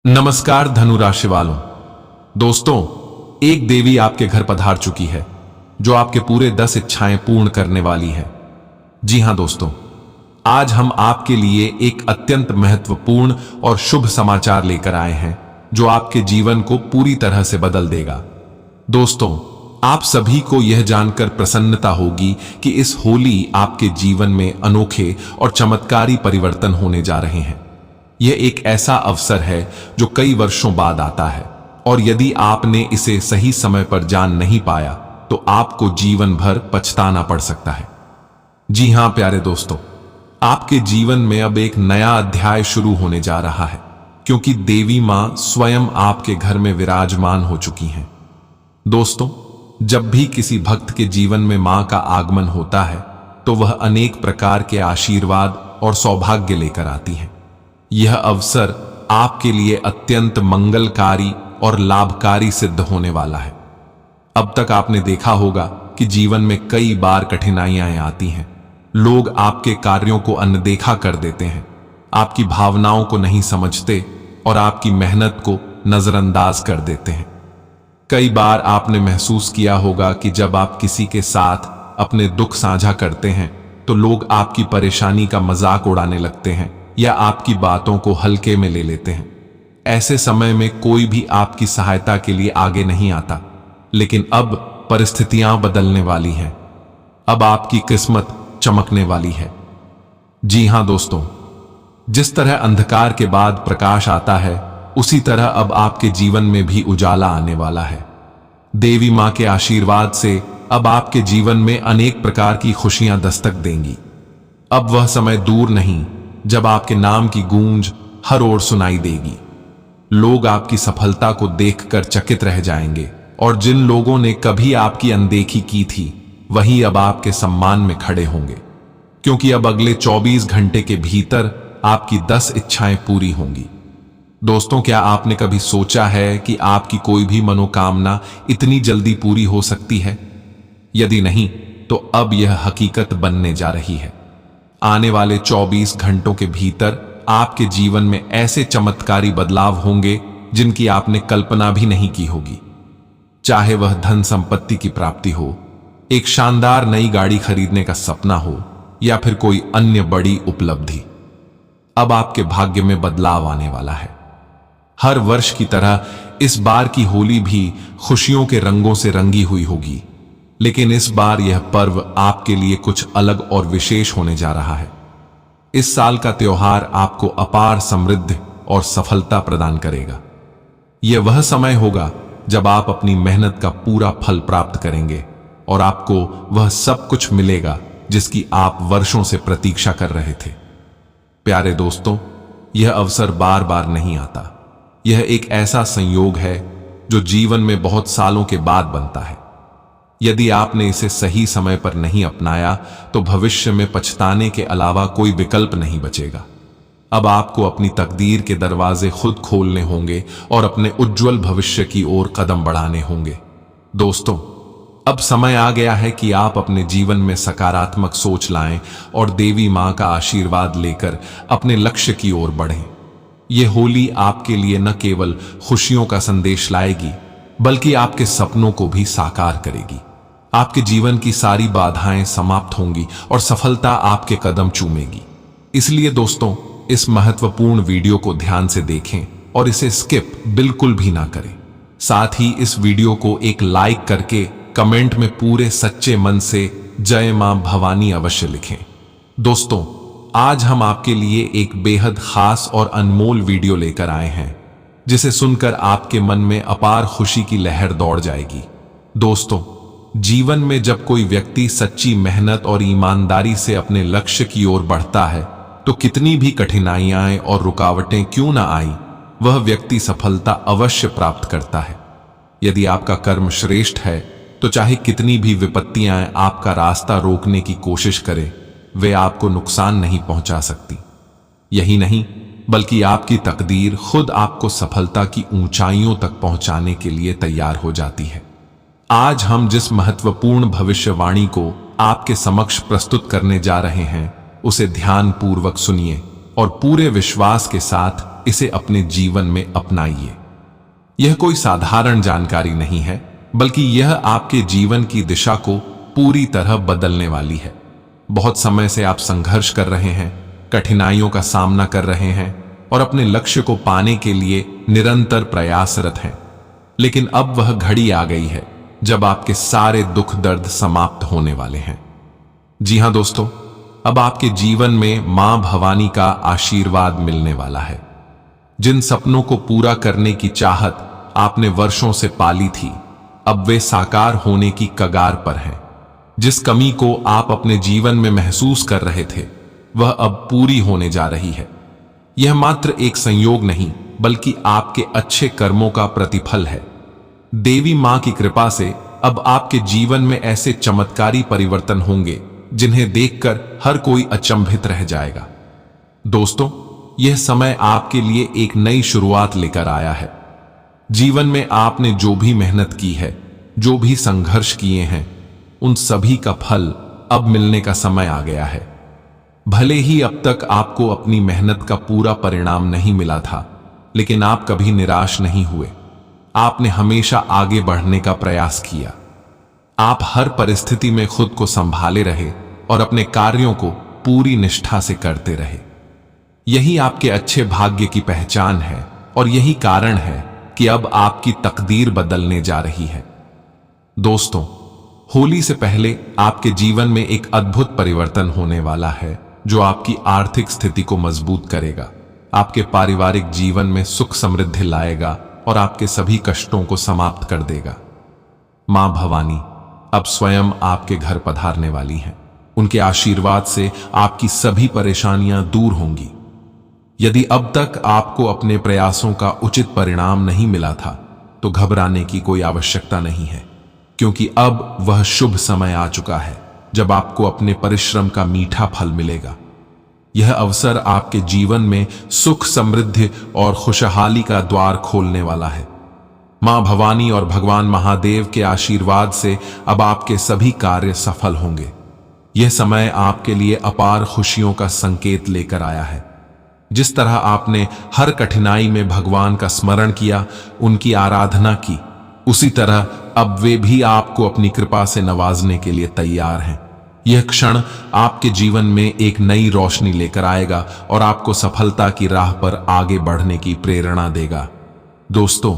नमस्कार धनु राशि वालों। दोस्तों, एक देवी आपके घर पधार चुकी है जो आपके पूरे 10 इच्छाएं पूर्ण करने वाली है। जी हां दोस्तों, आज हम आपके लिए एक अत्यंत महत्वपूर्ण और शुभ समाचार लेकर आए हैं जो आपके जीवन को पूरी तरह से बदल देगा। दोस्तों, आप सभी को यह जानकर प्रसन्नता होगी कि इस होली आपके जीवन में अनोखे और चमत्कारी परिवर्तन होने जा रहे हैं। यह एक ऐसा अवसर है जो कई वर्षों बाद आता है और यदि आपने इसे सही समय पर जान नहीं पाया तो आपको जीवन भर पछताना पड़ सकता है। जी हां प्यारे दोस्तों, आपके जीवन में अब एक नया अध्याय शुरू होने जा रहा है क्योंकि देवी मां स्वयं आपके घर में विराजमान हो चुकी हैं। दोस्तों, जब भी किसी भक्त के जीवन में मां का आगमन होता है तो वह अनेक प्रकार के आशीर्वाद और सौभाग्य लेकर आती है। यह अवसर आपके लिए अत्यंत मंगलकारी और लाभकारी सिद्ध होने वाला है। अब तक आपने देखा होगा कि जीवन में कई बार कठिनाइयां आती हैं। लोग आपके कार्यों को अनदेखा कर देते हैं, आपकी भावनाओं को नहीं समझते और आपकी मेहनत को नजरअंदाज कर देते हैं। कई बार आपने महसूस किया होगा कि जब आप किसी के साथ अपने दुख साझा करते हैं तो लोग आपकी परेशानी का मजाक उड़ाने लगते हैं या आपकी बातों को हल्के में ले लेते हैं। ऐसे समय में कोई भी आपकी सहायता के लिए आगे नहीं आता, लेकिन अब परिस्थितियां बदलने वाली हैं। अब आपकी किस्मत चमकने वाली है। जी हां दोस्तों, जिस तरह अंधकार के बाद प्रकाश आता है उसी तरह अब आपके जीवन में भी उजाला आने वाला है। देवी मां के आशीर्वाद से अब आपके जीवन में अनेक प्रकार की खुशियां दस्तक देंगी। अब वह समय दूर नहीं जब आपके नाम की गूंज हर ओर सुनाई देगी। लोग आपकी सफलता को देखकर चकित रह जाएंगे और जिन लोगों ने कभी आपकी अनदेखी की थी वही अब आपके सम्मान में खड़े होंगे, क्योंकि अब अगले 24 घंटे के भीतर आपकी 10 इच्छाएं पूरी होंगी। दोस्तों, क्या आपने कभी सोचा है कि आपकी कोई भी मनोकामना इतनी जल्दी पूरी हो सकती है? यदि नहीं तो अब यह हकीकत बनने जा रही है। आने वाले 24 घंटों के भीतर आपके जीवन में ऐसे चमत्कारी बदलाव होंगे जिनकी आपने कल्पना भी नहीं की होगी। चाहे वह धन संपत्ति की प्राप्ति हो, एक शानदार नई गाड़ी खरीदने का सपना हो या फिर कोई अन्य बड़ी उपलब्धि, अब आपके भाग्य में बदलाव आने वाला है। हर वर्ष की तरह इस बार की होली भी खुशियों के रंगों से रंगी हुई होगी, लेकिन इस बार यह पर्व आपके लिए कुछ अलग और विशेष होने जा रहा है। इस साल का त्योहार आपको अपार समृद्धि और सफलता प्रदान करेगा। यह वह समय होगा जब आप अपनी मेहनत का पूरा फल प्राप्त करेंगे और आपको वह सब कुछ मिलेगा जिसकी आप वर्षों से प्रतीक्षा कर रहे थे। प्यारे दोस्तों, यह अवसर बार बार नहीं आता। यह एक ऐसा संयोग है जो जीवन में बहुत सालों के बाद बनता है। यदि आपने इसे सही समय पर नहीं अपनाया तो भविष्य में पछताने के अलावा कोई विकल्प नहीं बचेगा। अब आपको अपनी तकदीर के दरवाजे खुद खोलने होंगे और अपने उज्जवल भविष्य की ओर कदम बढ़ाने होंगे। दोस्तों, अब समय आ गया है कि आप अपने जीवन में सकारात्मक सोच लाएं और देवी मां का आशीर्वाद लेकर अपने लक्ष्य की ओर बढ़ें। यह होली आपके लिए न केवल खुशियों का संदेश लाएगी बल्कि आपके सपनों को भी साकार करेगी। आपके जीवन की सारी बाधाएं समाप्त होंगी और सफलता आपके कदम चूमेगी। इसलिए दोस्तों, इस महत्वपूर्ण वीडियो को ध्यान से देखें और इसे स्किप बिल्कुल भी ना करें। साथ ही इस वीडियो को एक लाइक करके कमेंट में पूरे सच्चे मन से जय मां भवानी अवश्य लिखें। दोस्तों, आज हम आपके लिए एक बेहद खास और अनमोल वीडियो लेकर आए हैं जिसे सुनकर आपके मन में अपार खुशी की लहर दौड़ जाएगी। दोस्तों, जीवन में जब कोई व्यक्ति सच्ची मेहनत और ईमानदारी से अपने लक्ष्य की ओर बढ़ता है तो कितनी भी कठिनाइयां और रुकावटें क्यों ना आई, वह व्यक्ति सफलता अवश्य प्राप्त करता है। यदि आपका कर्म श्रेष्ठ है तो चाहे कितनी भी विपत्तियां आपका रास्ता रोकने की कोशिश करें, वे आपको नुकसान नहीं पहुंचा सकती। यही नहीं बल्कि आपकी तकदीर खुद आपको सफलता की ऊंचाइयों तक पहुंचाने के लिए तैयार हो जाती है। आज हम जिस महत्वपूर्ण भविष्यवाणी को आपके समक्ष प्रस्तुत करने जा रहे हैं उसे ध्यानपूर्वक सुनिए और पूरे विश्वास के साथ इसे अपने जीवन में अपनाइए। यह कोई साधारण जानकारी नहीं है, बल्कि यह आपके जीवन की दिशा को पूरी तरह बदलने वाली है। बहुत समय से आप संघर्ष कर रहे हैं, कठिनाइयों का सामना कर रहे हैं और अपने लक्ष्य को पाने के लिए निरंतर प्रयासरत हैं। लेकिन अब वह घड़ी आ गई है जब आपके सारे दुख दर्द समाप्त होने वाले हैं। जी हां दोस्तों, अब आपके जीवन में मां भवानी का आशीर्वाद मिलने वाला है। जिन सपनों को पूरा करने की चाहत आपने वर्षों से पाली थी, अब वे साकार होने की कगार पर हैं। जिस कमी को आप अपने जीवन में महसूस कर रहे थे, वह अब पूरी होने जा रही है। यह मात्र एक संयोग नहीं, बल्कि आपके अच्छे कर्मों का प्रतिफल है। देवी मां की कृपा से अब आपके जीवन में ऐसे चमत्कारी परिवर्तन होंगे जिन्हें देखकर हर कोई अचंभित रह जाएगा। दोस्तों, यह समय आपके लिए एक नई शुरुआत लेकर आया है। जीवन में आपने जो भी मेहनत की है, जो भी संघर्ष किए हैं, उन सभी का फल अब मिलने का समय आ गया है। भले ही अब तक आपको अपनी मेहनत का पूरा परिणाम नहीं मिला था, लेकिन आप कभी निराश नहीं हुए। आपने हमेशा आगे बढ़ने का प्रयास किया। आप हर परिस्थिति में खुद को संभाले रहे और अपने कार्यों को पूरी निष्ठा से करते रहे। यही आपके अच्छे भाग्य की पहचान है और यही कारण है कि अब आपकी तकदीर बदलने जा रही है। दोस्तों, होली से पहले आपके जीवन में एक अद्भुत परिवर्तन होने वाला है, जो आपकी आर्थिक स्थिति को मजबूत करेगा, आपके पारिवारिक जीवन में सुख समृद्धि लाएगा और आपके सभी कष्टों को समाप्त कर देगा। मां भवानी अब स्वयं आपके घर पधारने वाली हैं। उनके आशीर्वाद से आपकी सभी परेशानियां दूर होंगी। यदि अब तक आपको अपने प्रयासों का उचित परिणाम नहीं मिला था, तो घबराने की कोई आवश्यकता नहीं है, क्योंकि अब वह शुभ समय आ चुका है जब आपको अपने परिश्रम का मीठा फल मिलेगा। यह अवसर आपके जीवन में सुख, समृद्धि और खुशहाली का द्वार खोलने वाला है। मां भवानी और भगवान महादेव के आशीर्वाद से अब आपके सभी कार्य सफल होंगे। यह समय आपके लिए अपार खुशियों का संकेत लेकर आया है। जिस तरह आपने हर कठिनाई में भगवान का स्मरण किया, उनकी आराधना की, उसी तरह अब वे भी आपको अपनी कृपा से नवाजने के लिए तैयार हैं। यह क्षण आपके जीवन में एक नई रोशनी लेकर आएगा और आपको सफलता की राह पर आगे बढ़ने की प्रेरणा देगा। दोस्तों,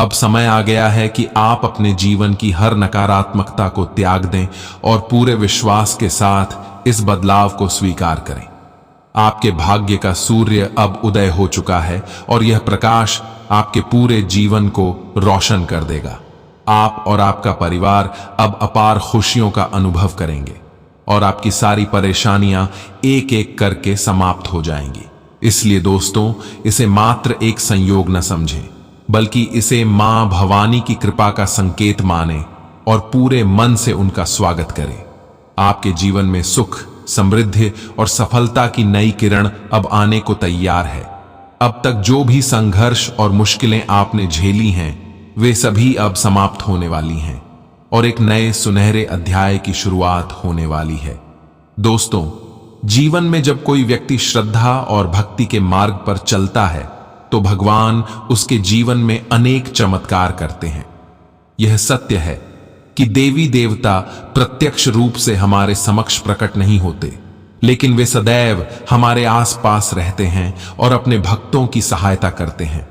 अब समय आ गया है कि आप अपने जीवन की हर नकारात्मकता को त्याग दें और पूरे विश्वास के साथ इस बदलाव को स्वीकार करें। आपके भाग्य का सूर्य अब उदय हो चुका है और यह प्रकाश आपके पूरे जीवन को रोशन कर देगा। आप और आपका परिवार अब अपार खुशियों का अनुभव करेंगे और आपकी सारी परेशानियां एक एक करके समाप्त हो जाएंगी। इसलिए दोस्तों, इसे मात्र एक संयोग न समझें, बल्कि इसे मां भवानी की कृपा का संकेत माने और पूरे मन से उनका स्वागत करें। आपके जीवन में सुख, समृद्धि और सफलता की नई किरण अब आने को तैयार है। अब तक जो भी संघर्ष और मुश्किलें आपने झेली हैं, वे सभी अब समाप्त होने वाली हैं और एक नए सुनहरे अध्याय की शुरुआत होने वाली है। दोस्तों, जीवन में जब कोई व्यक्ति श्रद्धा और भक्ति के मार्ग पर चलता है, तो भगवान उसके जीवन में अनेक चमत्कार करते हैं। यह सत्य है कि देवी देवता प्रत्यक्ष रूप से हमारे समक्ष प्रकट नहीं होते, लेकिन वे सदैव हमारे आसपास रहते हैं और अपने भक्तों की सहायता करते हैं।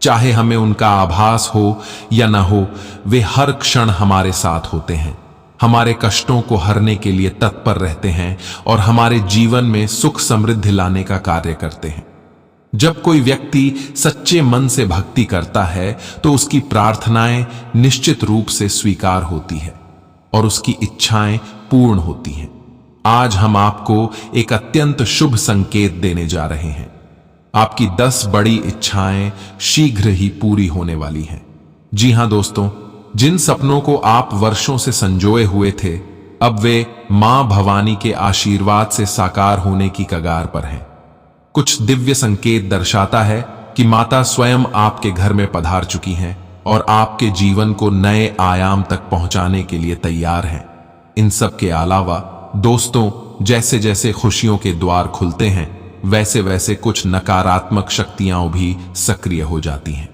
चाहे हमें उनका आभास हो या न हो, वे हर क्षण हमारे साथ होते हैं, हमारे कष्टों को हरने के लिए तत्पर रहते हैं और हमारे जीवन में सुख समृद्धि लाने का कार्य करते हैं। जब कोई व्यक्ति सच्चे मन से भक्ति करता है, तो उसकी प्रार्थनाएं निश्चित रूप से स्वीकार होती है और उसकी इच्छाएं पूर्ण होती हैं। आज हम आपको एक अत्यंत शुभ संकेत देने जा रहे हैं। आपकी 10 बड़ी इच्छाएं शीघ्र ही पूरी होने वाली हैं। जी हां दोस्तों, जिन सपनों को आप वर्षों से संजोए हुए थे, अब वे मां भवानी के आशीर्वाद से साकार होने की कगार पर हैं। कुछ दिव्य संकेत दर्शाता है कि माता स्वयं आपके घर में पधार चुकी हैं और आपके जीवन को नए आयाम तक पहुंचाने के लिए तैयार हैं। इन सब के अलावा दोस्तों, जैसे जैसे खुशियों के द्वार खुलते हैं, वैसे वैसे कुछ नकारात्मक शक्तियां भी सक्रिय हो जाती हैं।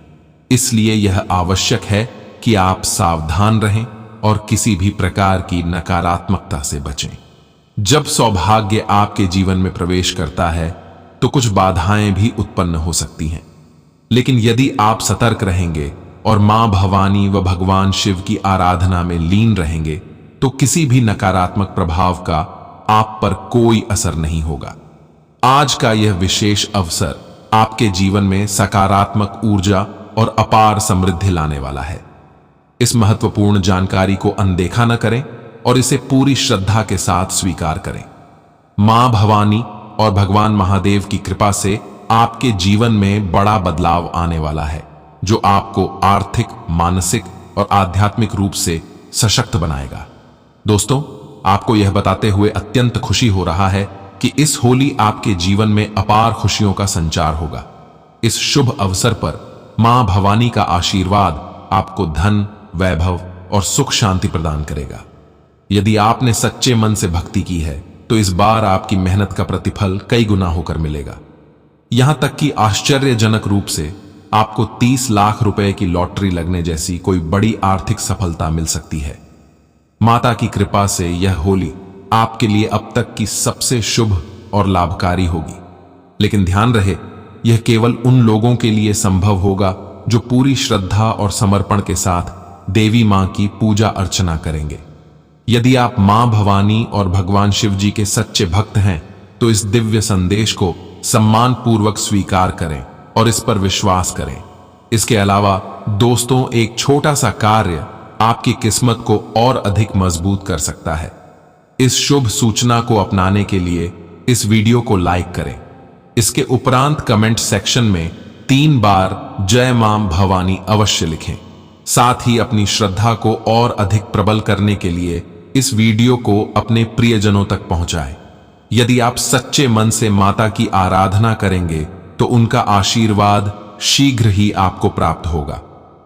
इसलिए यह आवश्यक है कि आप सावधान रहें और किसी भी प्रकार की नकारात्मकता से बचें। जब सौभाग्य आपके जीवन में प्रवेश करता है तो कुछ बाधाएं भी उत्पन्न हो सकती हैं, लेकिन यदि आप सतर्क रहेंगे और मां भवानी व भगवान शिव की आराधना में लीन रहेंगे तो किसी भी नकारात्मक प्रभाव का आप पर कोई असर नहीं होगा। आज का यह विशेष अवसर आपके जीवन में सकारात्मक ऊर्जा और अपार समृद्धि लाने वाला है। इस महत्वपूर्ण जानकारी को अनदेखा न करें और इसे पूरी श्रद्धा के साथ स्वीकार करें। मां भवानी और भगवान महादेव की कृपा से आपके जीवन में बड़ा बदलाव आने वाला है, जो आपको आर्थिक, मानसिक और आध्यात्मिक रूप से सशक्त बनाएगा। दोस्तों, आपको यह बताते हुए अत्यंत खुशी हो रहा है कि इस होली आपके जीवन में अपार खुशियों का संचार होगा। इस शुभ अवसर पर मां भवानी का आशीर्वाद आपको धन, वैभव और सुख शांति प्रदान करेगा। यदि आपने सच्चे मन से भक्ति की है तो इस बार आपकी मेहनत का प्रतिफल कई गुना होकर मिलेगा। यहां तक कि आश्चर्यजनक रूप से आपको 30 लाख रुपए की लॉटरी लगने जैसी कोई बड़ी आर्थिक सफलता मिल सकती है। माता की कृपा से यह होली आपके लिए अब तक की सबसे शुभ और लाभकारी होगी। लेकिन ध्यान रहे, यह केवल उन लोगों के लिए संभव होगा जो पूरी श्रद्धा और समर्पण के साथ देवी मां की पूजा अर्चना करेंगे। यदि आप मां भवानी और भगवान शिव जी के सच्चे भक्त हैं तो इस दिव्य संदेश को सम्मान पूर्वक स्वीकार करें और इस पर विश्वास करें। इसके अलावा दोस्तों, एक छोटा सा कार्य आपकी किस्मत को और अधिक मजबूत कर सकता है। इस शुभ सूचना को अपनाने के लिए इस वीडियो को लाइक करें। इसके उपरांत कमेंट सेक्शन में 3 बार जय मां भवानी अवश्य लिखें। साथ ही अपनी श्रद्धा को और अधिक प्रबल करने के लिए इस वीडियो को अपने प्रियजनों तक पहुंचाएं। यदि आप सच्चे मन से माता की आराधना करेंगे तो उनका आशीर्वाद शीघ्र ही आपको प्राप्त होगा।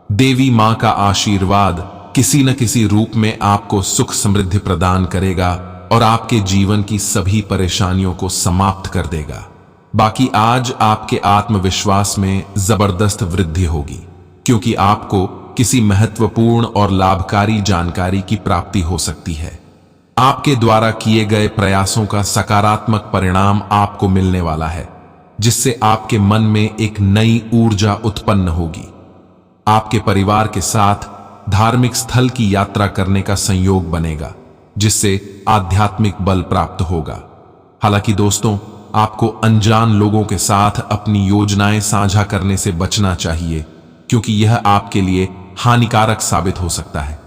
देवी मां का आशीर्वाद किसी न किसी रूप में आपको सुख समृद्धि प्रदान करेगा और आपके जीवन की सभी परेशानियों को समाप्त कर देगा। बाकी आज आपके आत्मविश्वास में जबरदस्त वृद्धि होगी, क्योंकि आपको किसी महत्वपूर्ण और लाभकारी जानकारी की प्राप्ति हो सकती है। आपके द्वारा किए गए प्रयासों का सकारात्मक परिणाम आपको मिलने वाला है, जिससे आपके मन में एक नई ऊर्जा उत्पन्न होगी। आपके परिवार के साथ धार्मिक स्थल की यात्रा करने का संयोग बनेगा, जिससे आध्यात्मिक बल प्राप्त होगा। हालांकि दोस्तों, आपको अनजान लोगों के साथ अपनी योजनाएं साझा करने से बचना चाहिए, क्योंकि यह आपके लिए हानिकारक साबित हो सकता है।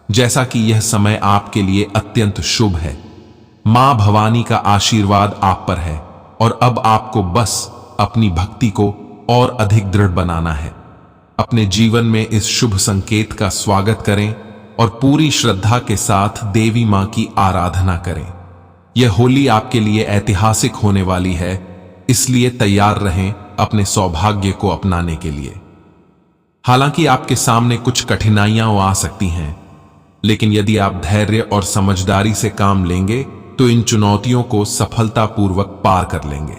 जैसा कि यह समय आपके लिए अत्यंत शुभ है, मां भवानी का आशीर्वाद आप पर है और अब आपको बस अपनी भक्ति को और अधिक दृढ़ बनाना है। अपने जीवन में इस शुभ संकेत का स्वागत करें और पूरी श्रद्धा के साथ देवी मां की आराधना करें। यह होली आपके लिए ऐतिहासिक होने वाली है, इसलिए तैयार रहें अपने सौभाग्य को अपनाने के लिए। हालांकि आपके सामने कुछ कठिनाइयां आ सकती हैं, लेकिन यदि आप धैर्य और समझदारी से काम लेंगे तो इन चुनौतियों को सफलतापूर्वक पार कर लेंगे।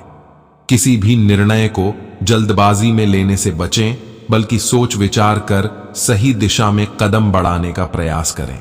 किसी भी निर्णय को जल्दबाजी में लेने से बचें, बल्कि सोच विचार कर सही दिशा में कदम बढ़ाने का प्रयास करें।